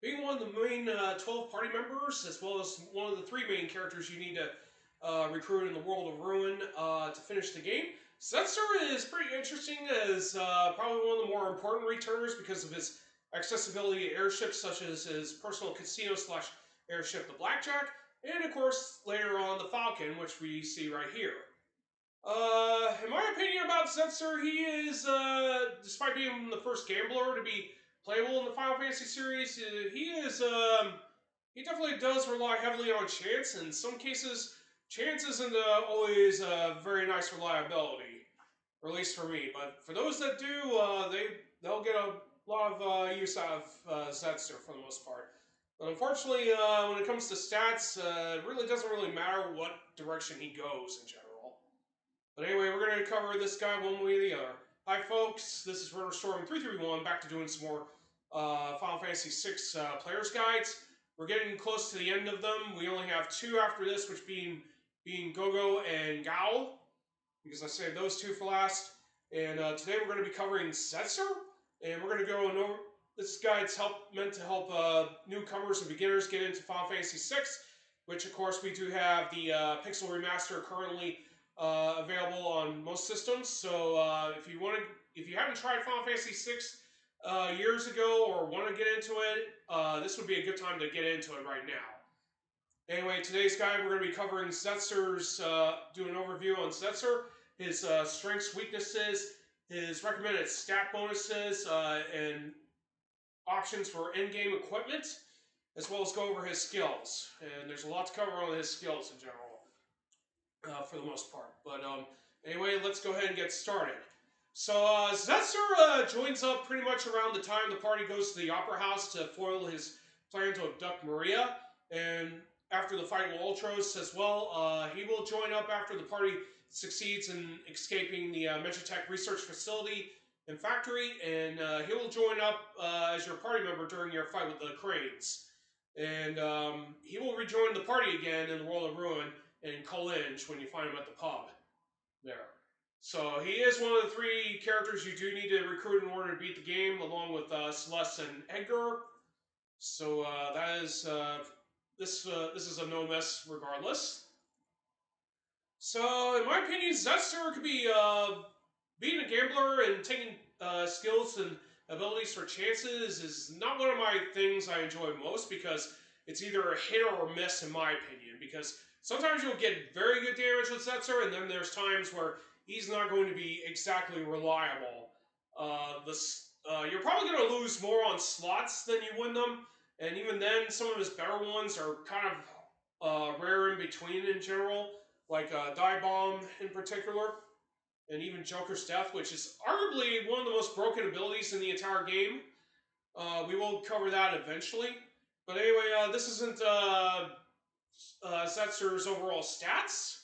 Being one of the main 12 party members, as well as one of the three main characters you need to recruit in the World of Ruin to finish the game, Setzer is pretty interesting as probably one of the more important returners because of his accessibility to airships, such as his personal casino slash airship, the Blackjack, and of course later on the Falcon, which we see right here. In my opinion about Setzer, he is, despite being the first gambler to be playable in the Final Fantasy series, he definitely does rely heavily on chance. In some cases, chance isn't always very nice reliability, or at least for me. But for those that do, they'll get a lot of use out of Setzer for the most part. But unfortunately, when it comes to stats, it really doesn't really matter what direction he goes in general. But anyway, we're going to cover this guy one way or the other. Hi, folks. This is Storm331, back to doing some more Final Fantasy VI Players Guides. We're getting close to the end of them. We only have two after this, which being Gogo and Gao, because I saved those two for last. And today we're going to be covering Setzer, and we're going to go over. This guide's meant to help newcomers and beginners get into Final Fantasy VI, which of course we do have the Pixel Remaster currently available on most systems. So if you haven't tried Final Fantasy VI years ago or want to get into it, this would be a good time to get into it right now. Anyway, today's guide we're going to be covering Setzer's, do an overview on Setzer, his strengths, weaknesses, his recommended stat bonuses, and options for in-game equipment, as well as go over his skills. And there's a lot to cover on his skills in general. For the most part. But anyway, let's go ahead and get started. So Setzer joins up pretty much around the time the party goes to the Opera House to foil his plan to abduct Maria. And after the fight with Ultros as well, he will join up after the party succeeds in escaping the Megatech research facility and factory. And he will join up as your party member during your fight with the Cranes. And he will rejoin the party again in the World of Ruin and Colinge when you find him at the pub there. So he is one of the three characters you do need to recruit in order to beat the game, along with Celeste and Edgar. So that is this is a no mess regardless. So in my opinion, Setzer could be being a gambler and taking skills and abilities for chances is not one of my things I enjoy most, because it's either a hit or a miss in my opinion, because sometimes you'll get very good damage with Setzer, and then there's times where he's not going to be exactly reliable. You're probably going to lose more on slots than you win them, and even then, some of his better ones are kind of rare in between in general, like Die Bomb in particular, and even Joker's Death, which is arguably one of the most broken abilities in the entire game. We will cover that eventually. But anyway, this isn't Setzer's overall stats.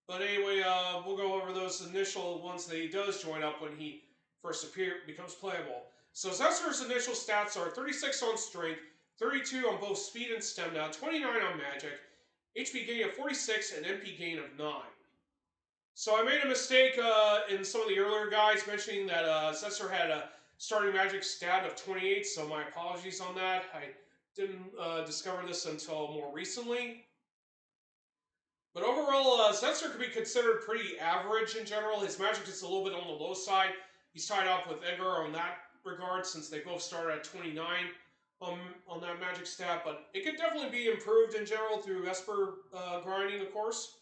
But anyway, we'll go over those initial ones that he does join up when he first becomes playable. So Setzer's initial stats are 36 on strength, 32 on both speed and stamina, 29 on magic, HP gain of 46, and MP gain of 9. So I made a mistake in some of the earlier guides mentioning that Setzer had a starting magic stat of 28, so my apologies on that. I didn't discover this until more recently. But overall, Setzer could be considered pretty average in general. His magic is a little bit on the low side. He's tied up with Edgar on that regard, since they both started at 29 on that magic stat. But it could definitely be improved in general through Esper grinding, of course.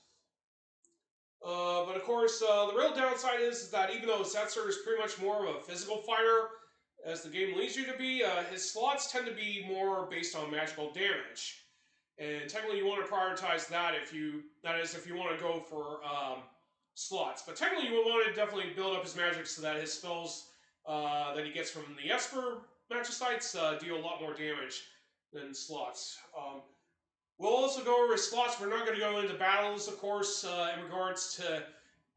But of course, the real downside is that even though Setzer is pretty much more of a physical fighter, as the game leads you to be, his slots tend to be more based on magical damage. And technically you want to prioritize that if you want to go for slots. But technically you want to definitely build up his magic so that his spells that he gets from the Esper Magicites deal a lot more damage than slots. We'll also go over his slots. We're not going to go into battles, of course, in regards to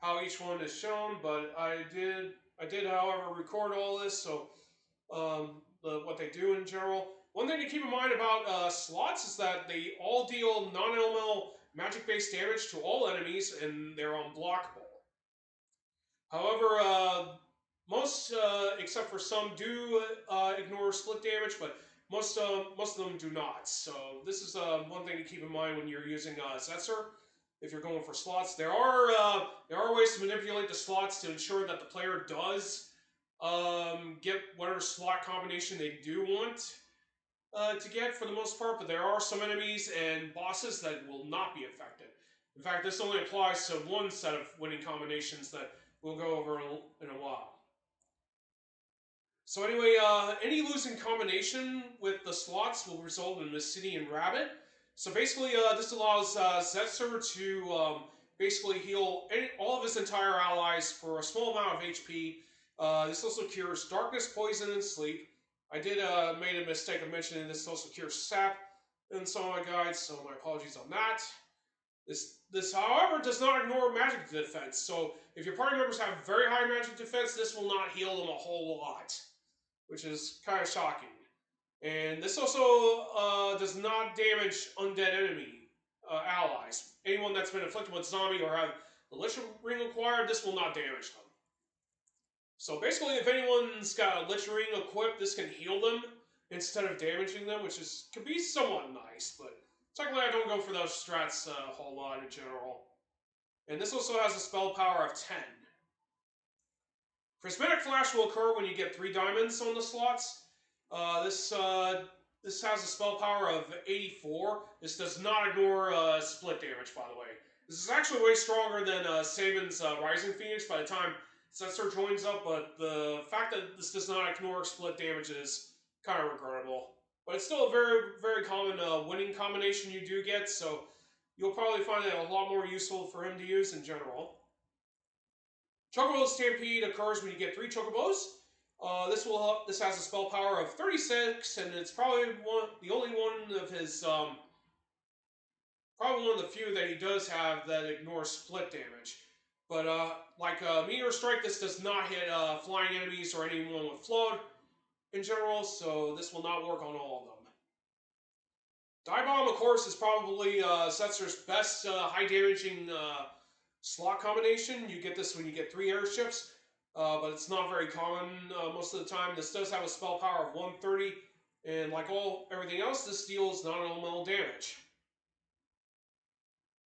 how each one is shown, but I did, however, record all this, so what they do in general. One thing to keep in mind about slots is that they all deal non-elemental magic-based damage to all enemies, and they're unblockable. However, most, except for some, do ignore split damage, but most of them do not. So this is one thing to keep in mind when you're using Setzer. If you're going for slots, there are ways to manipulate the slots to ensure that the player does get whatever slot combination they do want to get for the most part, but there are some enemies and bosses that will not be affected. In fact, this only applies to one set of winning combinations that we'll go over in a while. So anyway, any losing combination with the slots will result in Mysidian Rabbit. So basically, this allows Setzer to basically heal all of his entire allies for a small amount of HP. This also cures darkness, poison, and sleep. I did made a mistake of mentioning this also cures sap in some of my guides, so my apologies on that. This, however, does not ignore magic defense. So if your party members have very high magic defense, this will not heal them a whole lot, which is kind of shocking. And this also does not damage undead enemy allies. Anyone that's been afflicted with zombie or have the Lich Ring acquired, this will not damage them. So basically, if anyone's got a Lich Ring equipped, this can heal them instead of damaging them, which can be somewhat nice, but technically I don't go for those strats a whole lot in general. And this also has a spell power of 10. Prismatic Flash will occur when you get 3 diamonds on the slots. This has a spell power of 84. This does not ignore split damage, by the way. This is actually way stronger than Saban's Rising Phoenix by the time Setzer joins up, but the fact that this does not ignore split damage is kind of regrettable. But it's still a very, very common winning combination you do get, so you'll probably find it a lot more useful for him to use in general. Chocobo Stampede occurs when you get 3 Chocobos. This has a spell power of 36, and it's probably the only one of his probably one of the few that he does have that ignores split damage. But like Meteor Strike, this does not hit flying enemies or anyone with float in general, so this will not work on all of them. Die Bomb, of course, is probably Setzer's best high damaging slot combination. You get this when you get 3 airships, but it's not very common most of the time. This does have a spell power of 130, and like everything else, this deals non-elemental damage.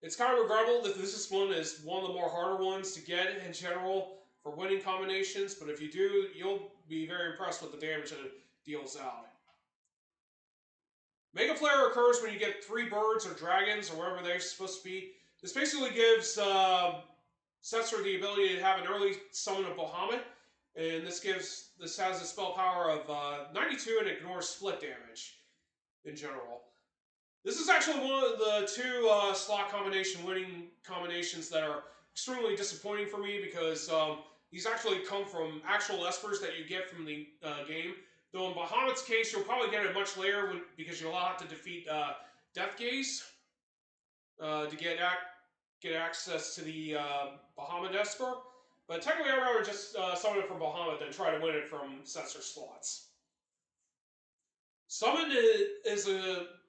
It's kind of regrettable that this one is one of the more harder ones to get in general for winning combinations, but if you do, you'll be very impressed with the damage that it deals out. Mega Flare occurs when you get 3 birds or dragons or whatever they're supposed to be. This basically gives Setzer the ability to have an early summon of Bahamut, and this has a spell power of 92 and ignores split damage in general. This is actually one of the 2 slot combination winning combinations that are extremely disappointing for me because these actually come from actual espers that you get from the game. Though in Bahamut's case, you'll probably get it much later because you'll have to defeat Death Gaze to get access to the Bahamut Esper. But technically, I'd rather just summon it from Bahamut than try to win it from Setzer slots. Summon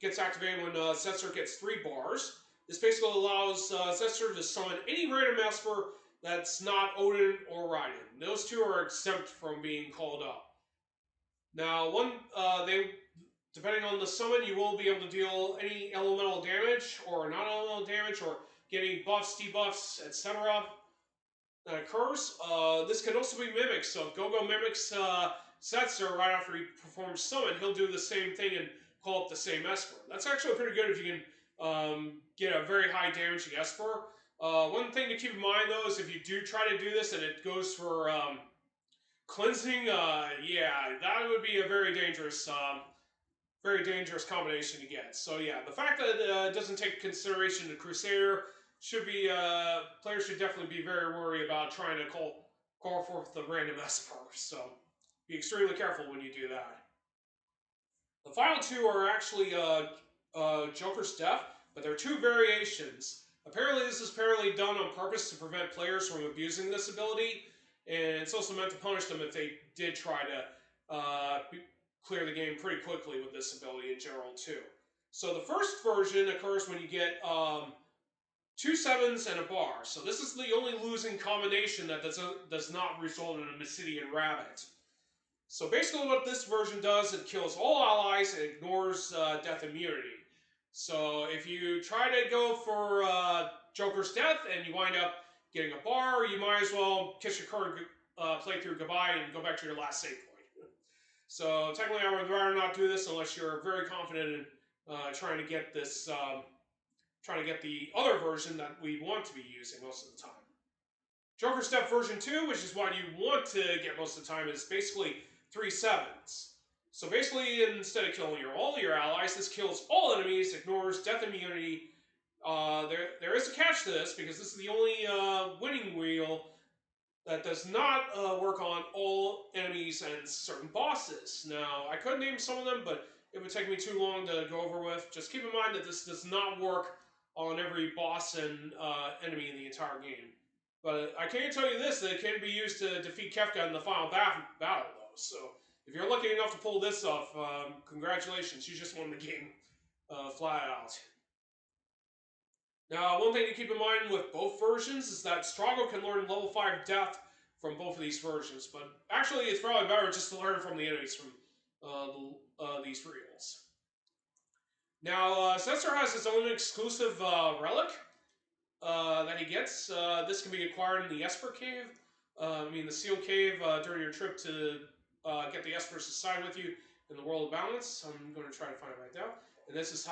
gets activated when Setzer gets 3 bars. This basically allows Setzer to summon any random Esper that's not Odin or Raiden. Those 2 are exempt from being called up. Now, depending on the summon, you will be able to deal any elemental damage or non-elemental damage or get any buffs, debuffs, etc. that occurs. This can also be mimics, so if Gogo mimics Setzer right after he performs summon, he'll do the same thing and call up the same Esper. That's actually pretty good if you can get a very high damaging Esper. One thing to keep in mind though is if you do try to do this and it goes for cleansing, yeah, that would be a very dangerous combination to get. So yeah, the fact that it doesn't take consideration to Crusader players should definitely be very worried about trying to call forth the random Esper. So be extremely careful when you do that. The final 2 are actually Joker's Death, but there are 2 variations. Apparently, this is done on purpose to prevent players from abusing this ability, and it's also meant to punish them if they did try to clear the game pretty quickly with this ability in general too. So the first version occurs when you get 2 7s and a bar. So this is the only losing combination that does not result in a Mysidian Rabbit. So basically what this version does, it kills all allies and ignores death immunity. So if you try to go for Joker's death and you wind up getting a bar, you might as well kiss your current playthrough goodbye and go back to your last save point. So technically I would rather not do this unless you're very confident in trying to get this, trying to get the other version that we want to be using most of the time. Joker's Death version 2, which is what you want to get most of the time, is basically 3/7. So basically, instead of killing all your allies, this kills all enemies, ignores death immunity. There is a catch to this, because this is the only winning wheel that does not work on all enemies and certain bosses. Now, I could name some of them, but it would take me too long to go over with. Just keep in mind that this does not work on every boss and enemy in the entire game. But I can tell you this, that it can be used to defeat Kefka in the final battle, though. So if you're lucky enough to pull this off, congratulations, you just won the game flat out. Now, one thing to keep in mind with both versions is that Strago can learn level 5 Death from both of these versions, but actually it's probably better just to learn from the enemies from these reels. Now, Setzer has his own exclusive relic that he gets. This can be acquired in the Esper Cave, the Seal Cave, during your trip to get the Espers to side with you in the World of Balance. I'm going to try to find it right now. And this is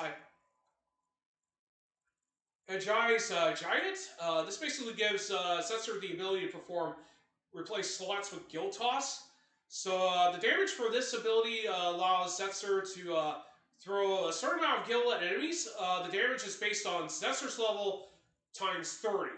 Ajai's Giant. This basically gives Setzer the ability to replace slots with Guild Toss. So the damage for this ability allows Setzer to throw a certain amount of Guild at enemies. The damage is based on Setzer's level times 30.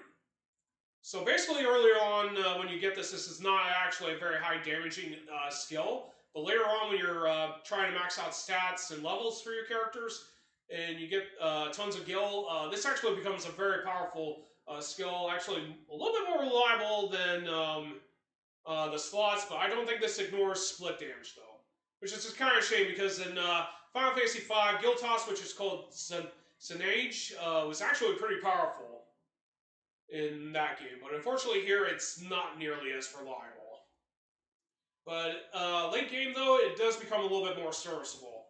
So basically earlier on when you get this is not actually a very high damaging skill. But later on when you're trying to max out stats and levels for your characters, and you get tons of gil, this actually becomes a very powerful skill. Actually, a little bit more reliable than the slots, but I don't think this ignores split damage, though. Which is just kind of a shame, because in Final Fantasy V, Guild Toss, which is called Senage, was actually pretty powerful in that game. But unfortunately here, it's not nearly as reliable. But late game, though, it does become a little bit more serviceable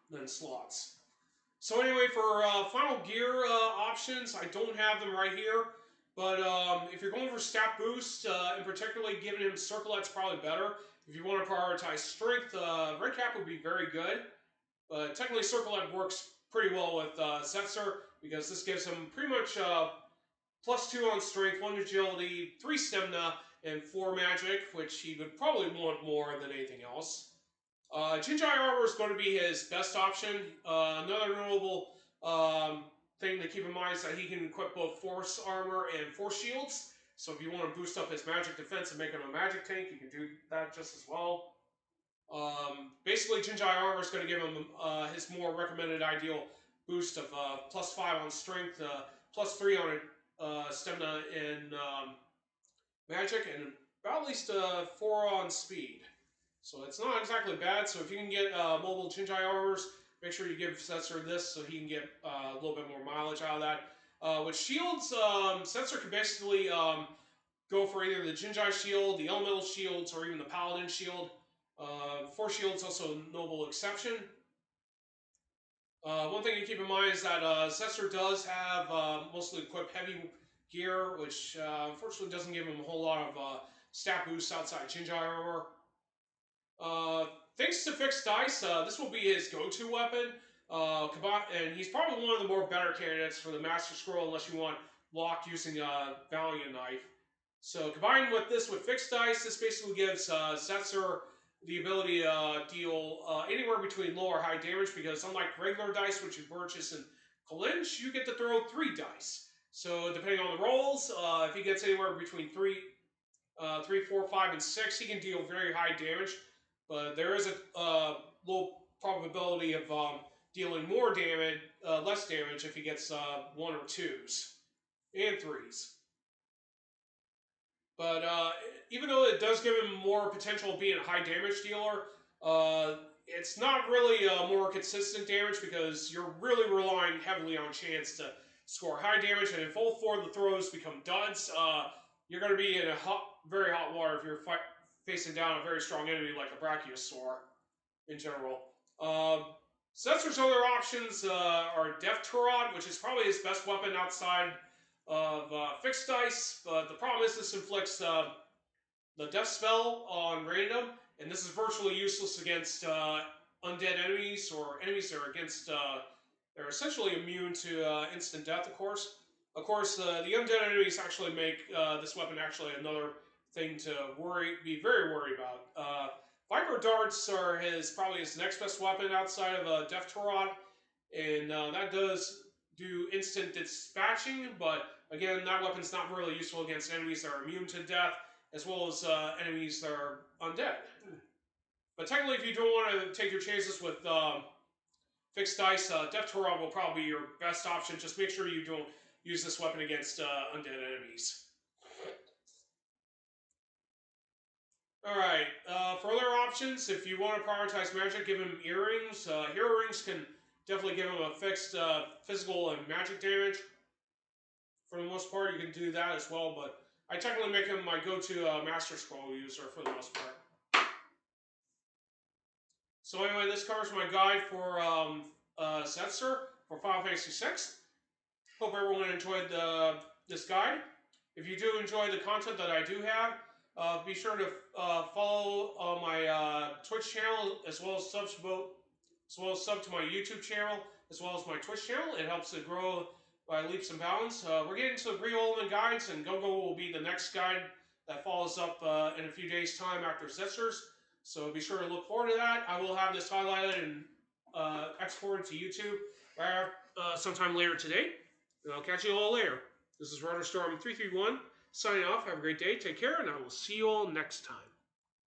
than slots. So anyway, for final gear options, I don't have them right here. But if you're going for stat boost, and particularly giving him Circlet's probably better. If you want to prioritize strength, Red Cap would be very good. But technically Circlet works pretty well with Setzer, because this gives him pretty much +2 on strength, 1 agility, 3 stamina, and 4 magic, which he would probably want more than anything else. Jinjai Armor is going to be his best option. Another notable thing to keep in mind is that he can equip both Force Armor and Force Shields. So if you want to boost up his magic defense and make him a magic tank, you can do that just as well. Basically, Jinjai Armor is going to give him his more recommended ideal boost of +5 on strength, +3 on stamina and magic, and about at least 4 on speed. So it's not exactly bad. So if you can get mobile Jinjai Armors, make sure you give Setzer this so he can get a little bit more mileage out of that. With shields, Setzer can basically go for either the Jinjai Shield, the Elemental Shields, or even the Paladin Shield. Force Shield's also a notable exception. One thing to keep in mind is that Setzer does have mostly equipped heavy gear, which unfortunately doesn't give him a whole lot of stat boosts outside Jinjai Armor. Thanks to Fixed Dice, this will be his go-to weapon, and he's probably one of the more better candidates for the Master Scroll unless you want Locke using a Valiant Knife. So combined with this with Fixed Dice, this basically gives Setzer the ability to deal anywhere between low or high damage, because unlike regular dice, which you purchase in Kalinch, you get to throw 3 dice. So depending on the rolls, if he gets anywhere between 3, 4, 5, and 6, he can deal very high damage. But there is a low probability of dealing more damage, less damage if he gets 1 or 2s and 3s. But even though it does give him more potential of being a high damage dealer, it's not really more consistent damage, because you're really relying heavily on chance to score high damage. And if all 4 of the throws become duds, you're going to be in a very hot water if you're facing down a very strong enemy like a Brachiosaur in general. Setzer's other options are Death Turret, which is probably his best weapon outside of Fixed Dice, but the problem is this inflicts the Death Spell on random, and this is virtually useless against undead enemies or enemies that are against. They're essentially immune to instant death, of course. Of course, the undead enemies actually make this weapon actually another thing to be very worried about. Viper darts are probably his next best weapon outside of Death Turret, and that does do instant dispatching, but again, that weapon's not really useful against enemies that are immune to death, as well as enemies that are undead. But technically, if you don't want to take your chances with Fixed Dice, Death Turret will probably be your best option. Just make sure you don't use this weapon against undead enemies. Alright, for other options, if you want to prioritize magic, give him earrings. Hero rings can definitely give him a fixed physical and magic damage. For the most part, you can do that as well, but I technically make him my go-to Master Scroll user for the most part. So anyway, this covers my guide for Setzer for Final Fantasy VI. Hope everyone enjoyed this guide. If you do enjoy the content that I do have, be sure to follow my Twitch channel as well as sub to my YouTube channel as well as my Twitch channel. It helps it grow by leaps and bounds. We're getting to the pre-Ultimate guides, and Go-Go will be the next guide that follows up in a few days' time after Setzer's. So be sure to look forward to that. I will have this highlighted and exported to YouTube sometime later today. And I'll catch you all later. This is RunnerStorm331 signing off. Have a great day. Take care, and I will see you all next time.